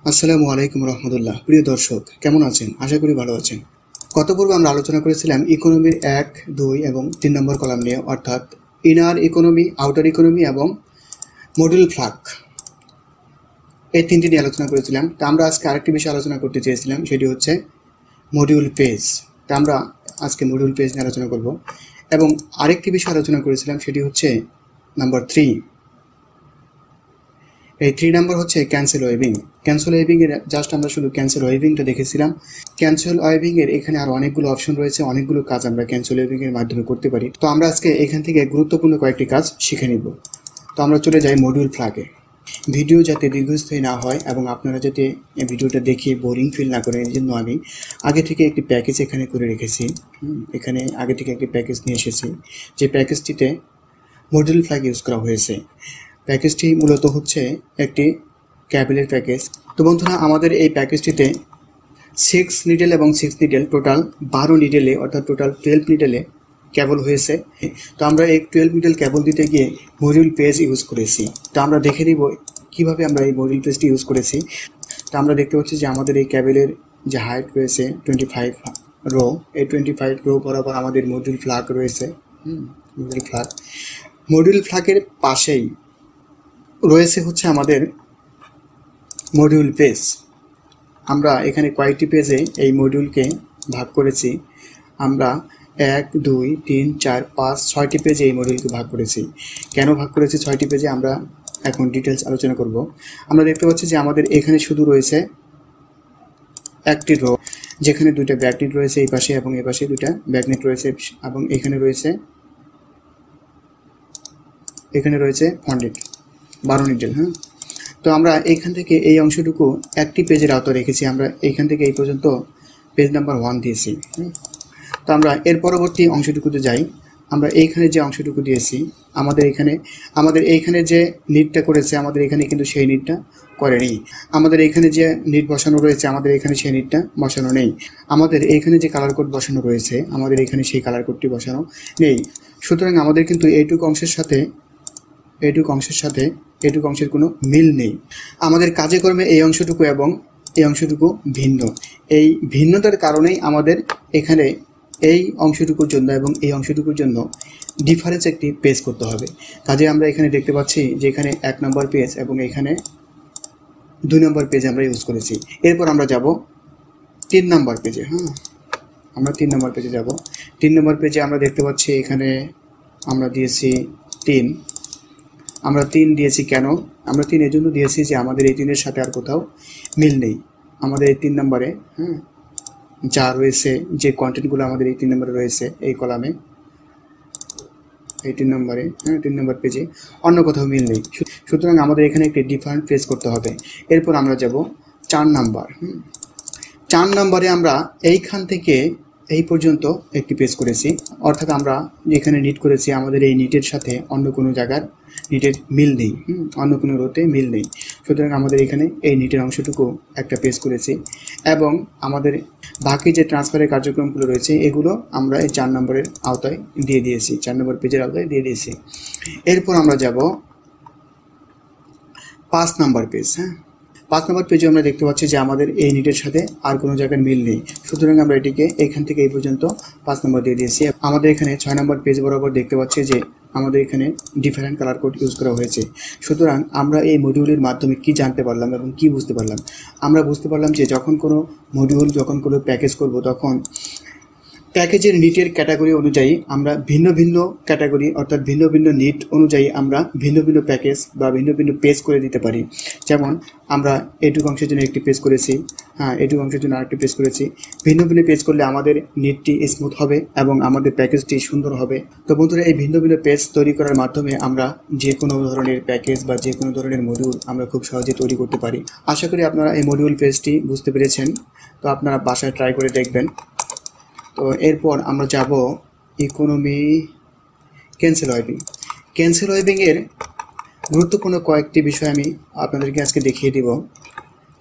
আসসালামু আলাইকুম রহমতুল্লাহ। প্রিয় দর্শক, কেমন আছেন? আশা করি ভালো আছেন। গত পর্বে আমরা আলোচনা করেছিলাম ইকোনমির 1, 2 এবং 3 নম্বর কলাম নিয়ে, অর্থাৎ ইনার ইকোনমি, আউটার ইকোনমি এবং মডিউল ফ্লাক, এই তিনটি নিয়ে আলোচনা করেছিলাম। তা আমরা আজকে আরেকটি বিষয় আলোচনা করতে চেয়েছিলাম, সেটি হচ্ছে মডিউল পেজ। তা আমরা আজকে মডিউল পেজ নিয়ে আলোচনা করব এবং আরেকটি বিষয় আলোচনা করেছিলাম, সেটি হচ্ছে নাম্বার 3। এই 3 নাম্বার হচ্ছে ক্যান্সেল ওয়েভিং। ক্যান্সেল ওয়েভিংয়ের জাস্ট আমরা শুধু ক্যান্সেল ওয়েভিংটা দেখেছিলাম। ক্যান্সেল ওয়েভিংয়ের এখানে আরও অনেকগুলো অপশন রয়েছে, অনেকগুলো কাজ আমরা ক্যান্সেল ওয়েভিংয়ের মাধ্যমে করতে পারি। তো আমরা আজকে এখান থেকে গুরুত্বপূর্ণ কয়েকটি কাজ শিখে নিব। তো আমরা চলে যাই মডিউল ফ্লাগে। ভিডিও যাতে দীর্ঘস্থায়ী না হয় এবং আপনারা যাতে এই ভিডিওটা দেখে বোরিং ফিল না করেন, এই জন্য আমি আগে থেকে একটি প্যাকেজ এখানে করে রেখেছি। এখানে আগে থেকে একটি প্যাকেজ নিয়ে এসেছি, যে প্যাকেজটিতে মডিউল ফ্লাগ ইউজ করা হয়েছে। প্যাকেজটি মূলত হচ্ছে একটি ক্যাবেলের প্যাকেজ। তো বন্ধুরা, আমাদের এই প্যাকেজটিতে 6 নিডেল এবং 6 নিডেল, টোটাল 12 নিডেলে, অর্থাৎ টোটাল 12 নিডেলে ক্যাবল হয়েছে। তো আমরা এই 12 নিডেল ক্যাবল দিতে গিয়ে মডিউল পেজ ইউজ করেছি। তো আমরা দেখে নিব কীভাবে আমরা এই মডিউল পেজটি ইউজ করেছি। তো আমরা দেখতে পাচ্ছি যে আমাদের এই ক্যাবেলের যে হাইট রয়েছে 25 রো, এই 25 রো বরাবর আমাদের মডিউল ফ্লাগ রয়েছে। মডিউল ফ্লাগের পাশেই রয়েছে হচ্ছে আমাদের মডিউল পেজ। আমরা এখানে কয়েকটি পেজে এই মডিউলকে ভাগ করেছি। আমরা 1, 2, 3, 4, 5, 6টি পেজে এই মডিউলকে ভাগ করেছি। কেন ভাগ করেছি 6টি পেজে, আমরা এখন ডিটেলস আলোচনা করব। আমরা দেখতে পাচ্ছি যে আমাদের এখানে শুধু রয়েছে একটি রো, যেখানে দুইটা ব্যাকনেট রয়েছে এই পাশে এবং এই পাশে দুইটা ব্যাকনেট রয়েছে, এবং এখানে রয়েছে ফন্ডেট 12 নিডেল। তো আমরা এইখান থেকে এই অংশটুকু একটি পেজের আওতায় রেখেছি। আমরা এইখান থেকে এই পর্যন্ত পেজ নাম্বার 1 দিয়েছি। তো আমরা এর পরবর্তী অংশটুকুতে যাই। আমরা এইখানে যে অংশটুকু দিয়েছি, আমাদের এইখানে যে নিটটা করেছে, আমাদের এখানে কিন্তু সেই নিটটা করেনি। আমাদের এইখানে যে নিট বসানো রয়েছে, আমাদের এখানে সেই নিটটা বসানো নেই। আমাদের এইখানে যে কালার কোড বসানো রয়েছে, আমাদের এখানে সেই কালার কোডটি বসানো নেই। সুতরাং আমাদের কিন্তু এইটুকু অংশের কোনো মিল নেই। আমাদের কাজে কর্মে এই অংশটুকু এবং এই অংশটুকু ভিন্ন। এই ভিন্নতার কারণেই আমাদের এখানে এই অংশটুকুর জন্য এবং এই অংশটুকুর জন্য ডিফারেন্স একটি পেজ করতে হবে। কাজে আমরা এখানে দেখতে পাচ্ছি যে এখানে 1 নম্বর পেজ এবং এখানে 2 নম্বর পেজ আমরা ইউজ করেছি। এরপর আমরা যাব 3 নম্বর পেজে। আমরা 3 নম্বর পেজে যাব। 3 নম্বর পেজে আমরা দেখতে পাচ্ছি এখানে আমরা দিয়েছি 3। আমরা 3 দিয়েছি কেন? আমরা 3 এর জন্য দিয়েছি যে আমাদের এই 3-এর সাথে আর কোথাও মিল নেই। আমাদের এই 3 নম্বরে যা রয়েছে, যে কন্টেন্টগুলো আমাদের এই 3 নম্বরে রয়েছে এই কলামে, এই 3 নম্বরে 3 নম্বর পেজে অন্য কোথাও মিল নেই। সুতরাং আমাদের এখানে একটি ডিফারেন্ট পেজ করতে হবে। এরপর আমরা যাব 4 নম্বর। 4 নম্বরে আমরা এইখান থেকে এই পর্যন্ত একটি পেজ করেছি, অর্থাৎ আমরা যেখানে নিট করেছি আমাদের এই নিটের সাথে অন্য কোনো জায়গার নিটের মিল নেই, অন্য কোনো রোতে মিল নেই। সুতরাং আমাদের এখানে এই নিটের অংশটুকু একটা পেজ করেছি এবং আমাদের বাকি যে ট্রান্সফারের কার্যক্রমগুলো রয়েছে এগুলো আমরা এই 4 নম্বরের আওতায় দিয়ে দিয়েছি, 4 নম্বর পেজের আওতায় দিয়ে দিয়েছি। এরপর আমরা যাব 5 নম্বর পেজ। 5 নম্বর পেজে আমরা দেখতে পাচ্ছি যে আমাদের এই নিটের সাথে আর কোনো জায়গার মিল নেই। সুতরাং আমরা এটিকে এখান থেকে এই পর্যন্ত 5 নম্বর দিয়ে দিয়েছি। আমাদের এখানে 6 নম্বর পেজ বরাবর দেখতে পাচ্ছি যে আমাদের এখানে ডিফারেন্ট কালার কোড ইউজ করা হয়েছে। সুতরাং আমরা এই মডিউলের মাধ্যমে কি জানতে পারলাম এবং কি বুঝতে পারলাম? আমরা বুঝতে পারলাম যে যখন কোনো প্যাকেজ করব, তখন প্যাকেজের নিটের ক্যাটাগরি অনুযায়ী আমরা ভিন্ন ভিন্ন ক্যাটাগরি, অর্থাৎ ভিন্ন ভিন্ন নিট অনুযায়ী আমরা ভিন্ন ভিন্ন প্যাকেজ বা ভিন্ন ভিন্ন পেজ করে দিতে পারি। যেমন আমরা এইটুকু অংশের জন্য একটি পেজ করেছি, এইটুকু অংশের জন্য আরেকটি পেজ করেছি। ভিন্ন ভিন্ন পেজ করলে আমাদের নিটটি স্মুথ হবে এবং আমাদের প্যাকেজটি সুন্দর হবে। তো বন্ধুরা, এই ভিন্ন ভিন্ন পেজ তৈরি করার মাধ্যমে আমরা যে কোনো ধরনের প্যাকেজ বা যে কোনো ধরনের মডিউল আমরা খুব সহজে তৈরি করতে পারি। আশা করি আপনারা এই মডিউল পেজটি বুঝতে পেরেছেন। তো আপনারা বাসায় ট্রাই করে দেখবেন। তো এরপর আমরা যাব ইকোনমি ক্যান্সেল ওয়েভিংয়ের গুরুত্বপূর্ণ কয়েকটি বিষয় আমি আপনাদেরকে আজকে দেখিয়ে দিব,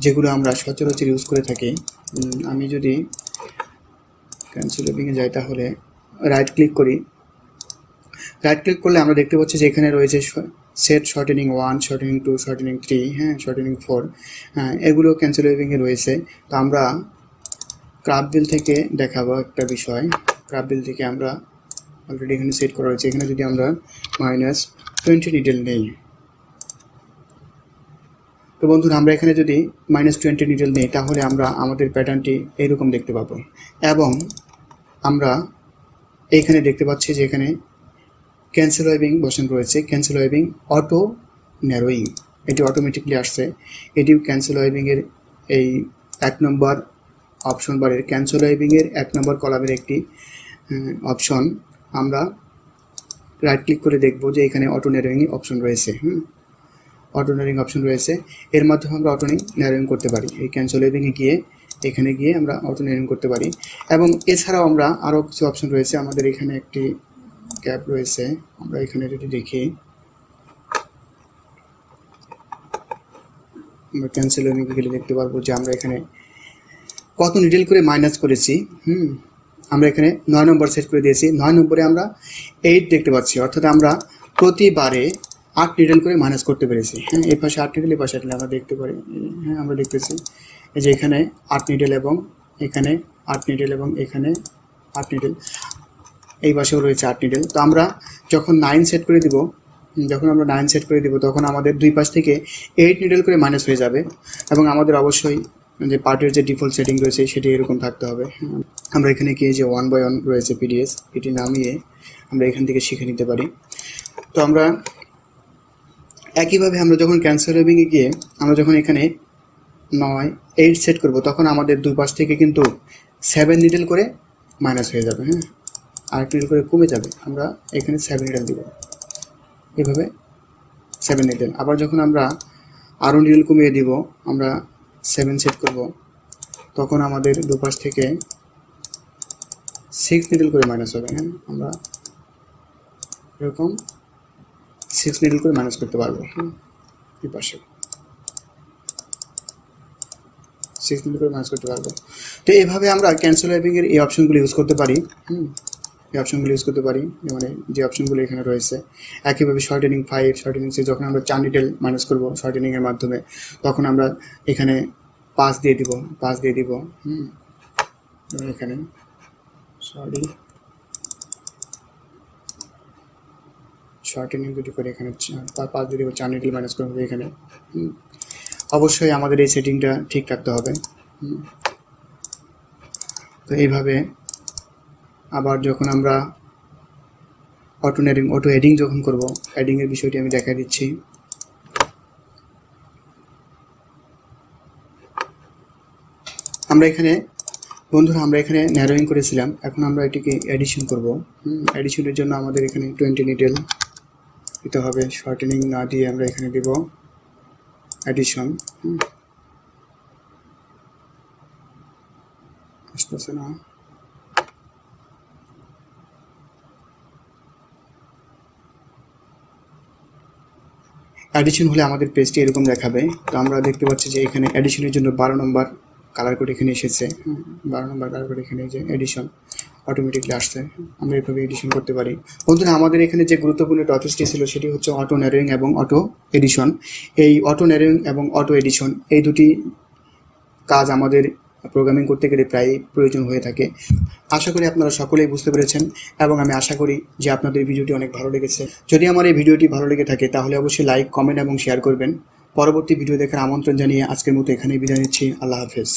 যেগুলো আমরা সচরাচর ইউজ করে থাকি। আমি যদি ক্যান্সেল ওয়েভিংয়ে যাই তাহলে রাইট ক্লিক করলে আমরা দেখতে পাচ্ছি যে এখানে রয়েছে সেট শর্টেনিং 1, শর্টেনিং 2, শর্টেনিং 3, হ্যাঁ, শর্টেনিং 4, হ্যাঁ, এগুলো ক্যান্সেল ওয়েভিংয়ে রয়েছে। তো আমরা ক্রাফট বিল থেকে দেখাবো একটা বিষয়। ক্রাফট বিল থেকে আমরা অলরেডি এখানে সেট করা রয়েছে। এখানে যদি আমরা -20 নিডেল নেই, তো বন্ধুরা আমরা এখানে যদি -20 নিডেল নেই তাহলে আমরা আমাদের প্যাটার্নটি এইরকম দেখতে পাবো। এবং আমরা এইখানে দেখতে পাচ্ছি যে এখানে ক্যান্সেল ওয়েভিং বসানো রয়েছে, ক্যান্সেল ওয়েভিং অটো ন্যারোয়িং, এটি অটোমেটিকলি আসছে। এটিও ক্যান্সেল ওয়েভিংয়ের এই 1 নম্বর অপশন বারের ক্যান্সেল ওয়েভিংয়ের 1 নম্বর কলামের একটি অপশন। আমরা রাইট ক্লিক করে দেখব যে এখানে অটো ন্যারোয়িং অপশন রয়েছে। অটো ন্যারোয়িং অপশন রয়েছে, এর মাধ্যমে আমরা অটো ন্যারোয়িং করতে পারি। এই ক্যান্সেল ওয়েভিংয়ে গিয়ে এখানে গিয়ে আমরা অটো ন্যারোয়িং করতে পারি। এবং এছাড়াও আমরা আরও কিছু অপশন রয়েছে। আমাদের এখানে একটি গ্যাপ রয়েছে, আমরা এখানে যদি দেখি, আমরা ক্যান্সেল ওয়েভিংয়ে গেলে দেখতে পারবো যে আমরা এখানে কত নিডেল করে মাইনাস করেছি। আমরা এখানে 9 নম্বর সেট করে দিয়েছি। 9 নম্বরে আমরা 8 দেখতে পাচ্ছি, অর্থাৎ আমরা প্রতিবারে 8 নিডেল করে মাইনাস করতে পেরেছি। হ্যাঁ, এই পাশে 8 নিডেল, এই পাশে 8 নিডেল আমরা দেখতে পারি। হ্যাঁ, আমরা দেখতেছি এই যে এখানে 8 নিডেল এবং এখানে 8 নিডেল এবং এখানে 8 নিডেল, এই পাশেও রয়েছে 8 নিডেল। তো আমরা যখন 9 সেট করে দিব, তখন আমাদের দুই পাশ থেকে 8 নিডেল করে মাইনাস হয়ে যাবে। এবং আমাদের অবশ্যই যে পার্টের যে ডিফল্ট সেটিং রয়েছে সেটি এরকম থাকতে হবে। আমরা এখানে গিয়ে যে 1 by 1 রয়েছে পিডিএস, এটি নামিয়ে আমরা এখান থেকে শিখে নিতে পারি। তো আমরা একইভাবে আমরা যখন ক্যান্সেল ওয়েভিংয়ে গিয়ে আমরা যখন এখানে 8 সেট করব, তখন আমাদের দুই পাশ থেকে কিন্তু 7 নিডেল করে মাইনাস হয়ে যাবে। হ্যাঁ, 8 নিডেল করে কমে যাবে। আমরা এখানে 7 নিডেল দিব, এভাবে 7 নিডেল। আবার যখন আমরা আরও নিডেল কমিয়ে দিব, আমরা 7 সেট করব, তখন আমাদের দুপাশ থেকে 6 নিডেল করে মাইনাস হবে। হ্যাঁ, আমরা এরকম 6 নিডেল করে মাইনাস করতে পারবো। এই পাশে 6 নিডেল করে মাইনাস করতে পারবো। তো এইভাবে আমরা ক্যান্সেল ওয়েভিংয়ের এই অপশনগুলো ইউজ করতে পারি। এই অপশনগুলো ইউজ করতে পারি, মানে যে অপশনগুলো এখানে রয়েছে। একইভাবে শর্টেনিং 5, শর্টেনিং 6, যখন আমরা 4 নিডেল মাইনাস করবো শর্টেনিংয়ের মাধ্যমে, তখন আমরা এখানে 5 দিয়ে দিব। এখানে শর্টেনিং যদি করে এখানে 5 দিয়ে দিব, 4 নিডেল মাইনাস করবো এখানে। অবশ্যই আমাদের এই সেটিংটা ঠিক রাখতে হবে। তো এইভাবে আবার যখন আমরা অটো এডিং যখন করব, এডিংয়ের বিষয়টি আমি দেখা দিচ্ছি। আমরা এখানে বন্ধুরা ন্যারোয়িং করেছিলাম, এখন আমরা এটিকে এডিশন করব। এডিশনের জন্য আমাদের এখানে 20 নিডেল দিতে হবে। শর্টেনিং না দিয়ে আমরা এখানে দেব এডিশন। আসতেছে না, এডিশন হলে আমাদের পেজটি এরকম দেখাবে। তো আমরা দেখতে পাচ্ছি যে এখানে এডিশনের জন্য 12 নম্বর কালার কোড এখানে এসেছে। 12 নম্বর কালার কোড এখানে যে এডিশন অটোমেটিকলি আসছে। আমরা এভাবে এডিশন করতে পারি। বন্ধুরা আমাদের এখানে যে গুরুত্বপূর্ণ টপিকটি ছিল সেটি হচ্ছে অটো ন্যারোয়িং এবং অটো এডিশন। এই অটো ন্যারোয়িং এবং অটো এডিশন এই দুটি কাজ আমাদের প্রোগ্রামিং করতে গেলে প্রায় প্রয়োজন হয়ে থাকে। আশা করি আপনারা সকলেই বুঝতে পেরেছেন এবং আমি আশা করি যে আপনাদের ভিডিওটি অনেক ভালো লেগেছে। যদি আমার এই ভিডিওটি ভালো লেগে থাকে তাহলে অবশ্যই লাইক, কমেন্ট এবং শেয়ার করবেন। পরবর্তী ভিডিও দেখার আমন্ত্রণ জানিয়ে আজকের মতো এখানেই বিদায় নিচ্ছি। আল্লাহ হাফেজ।